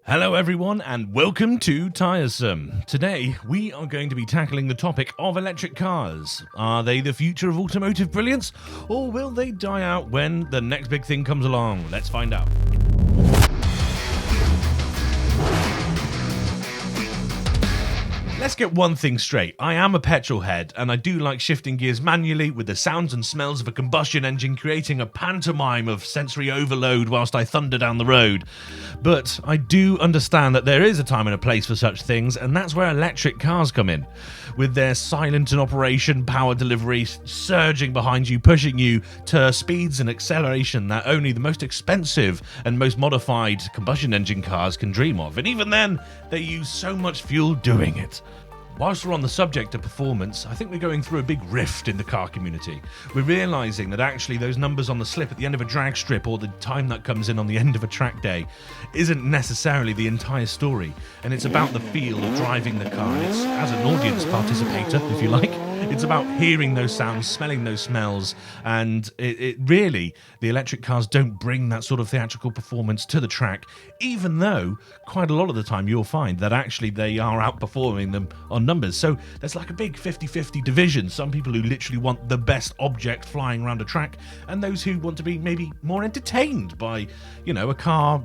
Hello everyone and welcome to Tiresome. Today we are going to be tackling the topic of electric cars. Are they the future of automotive brilliance, or will they die out when the next big thing comes along? Let's find out. Let's get one thing straight. I am a petrol head, and I do like shifting gears manually with the sounds and smells of a combustion engine creating a pantomime of sensory overload whilst I thunder down the road. But I do understand that there is a time and a place for such things, and that's where electric cars come in. With their silent in operation power delivery surging behind you, pushing you to speeds and acceleration that only the most expensive and most modified combustion engine cars can dream of. And even then, they use so much fuel doing it. Whilst we're on the subject of performance, I think we're going through a big rift in the car community. We're realising that actually those numbers on the slip at the end of a drag strip or the time that comes in on the end of a track day isn't necessarily the entire story. And it's about the feel of driving the car. And it's as an audience participator, if you like. It's about hearing those sounds, smelling those smells, and it really, the electric cars don't bring that sort of theatrical performance to the track, even though quite a lot of the time you'll find that actually they are outperforming them on numbers. So there's like a big 50-50 division. Some people who literally want the best object flying around a track, and those who want to be maybe more entertained by, a car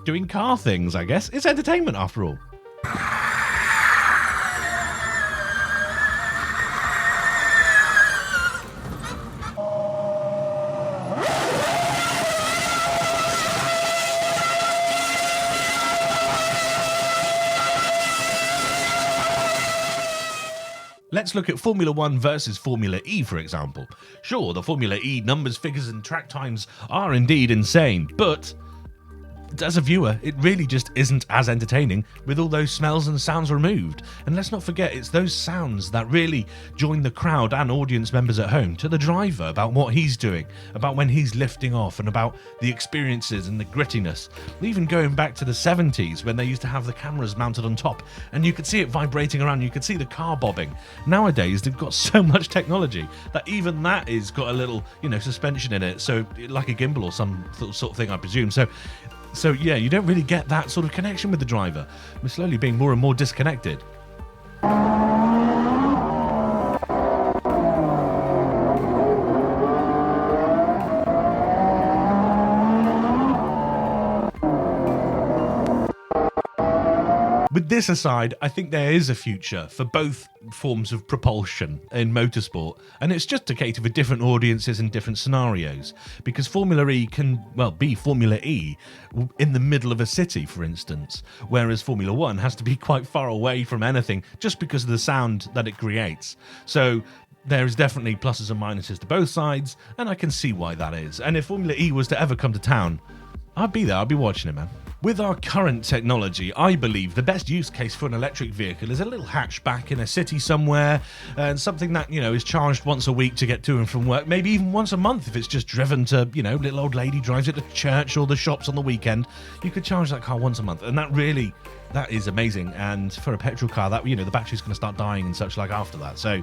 doing car things, I guess. It's entertainment after all. Let's look at Formula 1 versus Formula E, for example. Sure, the Formula E numbers, figures and track times are indeed insane, but as a viewer, it really just isn't as entertaining with all those smells and sounds removed. And let's not forget, it's those sounds that really join the crowd and audience members at home to the driver about what he's doing, about when he's lifting off, and about the experiences and the grittiness. Even going back to the 70s when they used to have the cameras mounted on top and you could see it vibrating around, you could see the car bobbing. Nowadays, they've got so much technology that even that is got a little, suspension in it, so like a gimbal or some sort of thing, I presume. So yeah, you don't really get that sort of connection with the driver. We're slowly being more and more disconnected. With this aside, I think there is a future for both forms of propulsion in motorsport, and it's just a case of different audiences and different scenarios, because Formula E can, be Formula E in the middle of a city, for instance, whereas Formula 1 has to be quite far away from anything just because of the sound that it creates. So there's definitely pluses and minuses to both sides, and I can see why that is. And if Formula E was to ever come to town, I'd be there, I'd be watching it, man. With our current technology, I believe the best use case for an electric vehicle is a little hatchback in a city somewhere, and something that, is charged once a week to get to and from work, maybe even once a month if it's just driven to, little old lady drives it to church or the shops on the weekend. You could charge that car once a month, and that is amazing. And for a petrol car, that, the battery's going to start dying and such like after that. So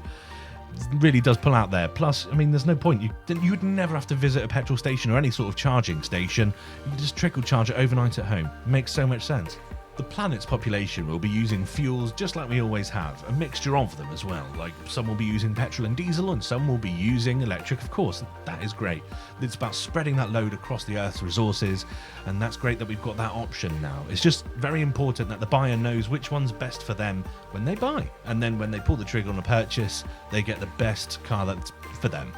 really does pull out there. Plus, there's no point. You'd never have to visit a petrol station or any sort of charging station. You can just trickle charge it overnight at home. It makes so much sense. The planet's population will be using fuels just like we always have, a mixture of them as well. Like some will be using petrol and diesel and some will be using electric, of course. That is great. It's about spreading that load across the Earth's resources, and that's great that we've got that option now. It's just very important that the buyer knows which one's best for them when they buy, and then when they pull the trigger on a purchase, they get the best car that's for them.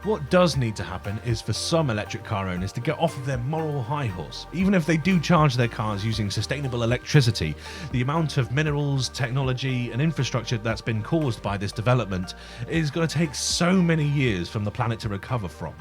What does need to happen is for some electric car owners to get off of their moral high horse. Even if they do charge their cars using sustainable electricity, the amount of minerals, technology and infrastructure that's been caused by this development is going to take so many years from the planet to recover from.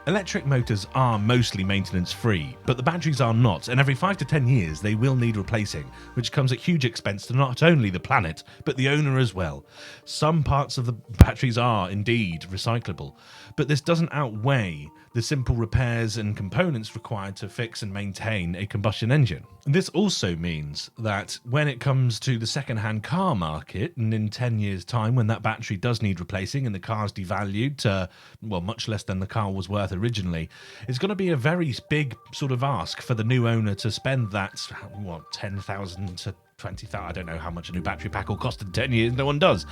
Electric motors are mostly maintenance free, but the batteries are not, and every 5 to 10 years they will need replacing, which comes at huge expense to not only the planet, but the owner as well. Some parts of the batteries are indeed recyclable, but this doesn't outweigh the simple repairs and components required to fix and maintain a combustion engine. And this also means that when it comes to the second-hand car market, and in 10 years' time, when that battery does need replacing and the car's devalued to, well, much less than the car was worth originally, it's going to be a very big sort of ask for the new owner to spend that, what, 10,000 to 20,000, I don't know how much a new battery pack will cost in 10 years, no one does.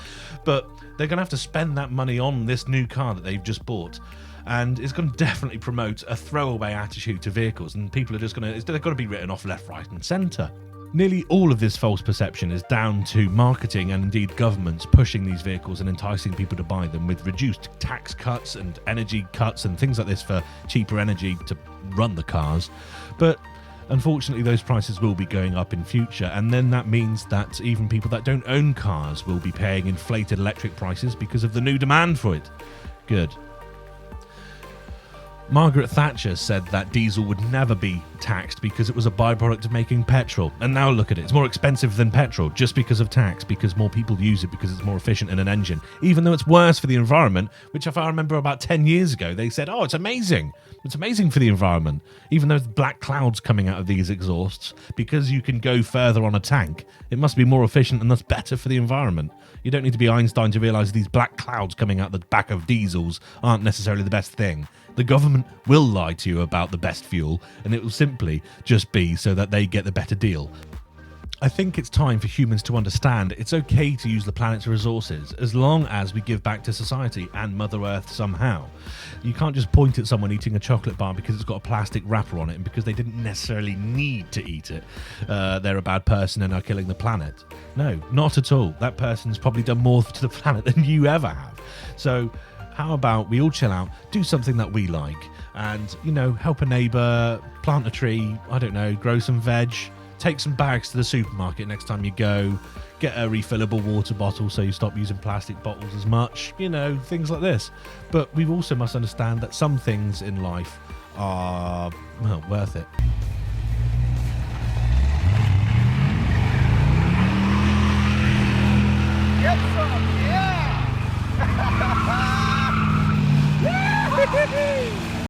But they're going to have to spend that money on this new car that they've just bought. And it's going to definitely promote a throwaway attitude to vehicles, and people are just going to, they're going to be written off left, right, and centre. Nearly all of this false perception is down to marketing and indeed governments pushing these vehicles and enticing people to buy them with reduced tax cuts and energy cuts and things like this for cheaper energy to run the cars. But unfortunately, those prices will be going up in future, and then that means that even people that don't own cars will be paying inflated electric prices because of the new demand for it. Good. Margaret Thatcher said that diesel would never be taxed because it was a byproduct of making petrol. And now look at it, it's more expensive than petrol just because of tax, because more people use it because it's more efficient in an engine. Even though it's worse for the environment, which if I remember about 10 years ago, they said, oh, it's amazing. It's amazing for the environment. Even though there's black clouds coming out of these exhausts, because you can go further on a tank, it must be more efficient and thus better for the environment. You don't need to be Einstein to realise these black clouds coming out the back of diesels aren't necessarily the best thing. The government will lie to you about the best fuel, and it will simply just be so that they get the better deal. I think it's time for humans to understand it's okay to use the planet's resources as long as we give back to society and Mother Earth somehow. You can't just point at someone eating a chocolate bar because it's got a plastic wrapper on it and because they didn't necessarily need to eat it. They're a bad person and are killing the planet. No, not at all. That person's probably done more to the planet than you ever have. So how about we all chill out, do something that we like, and, you know, help a neighbour, plant a tree, I don't know, grow some veg, take some bags to the supermarket next time you go, get a refillable water bottle so you stop using plastic bottles as much, you know, things like this. But we also must understand that some things in life are, well, worth it. Get some, yeah!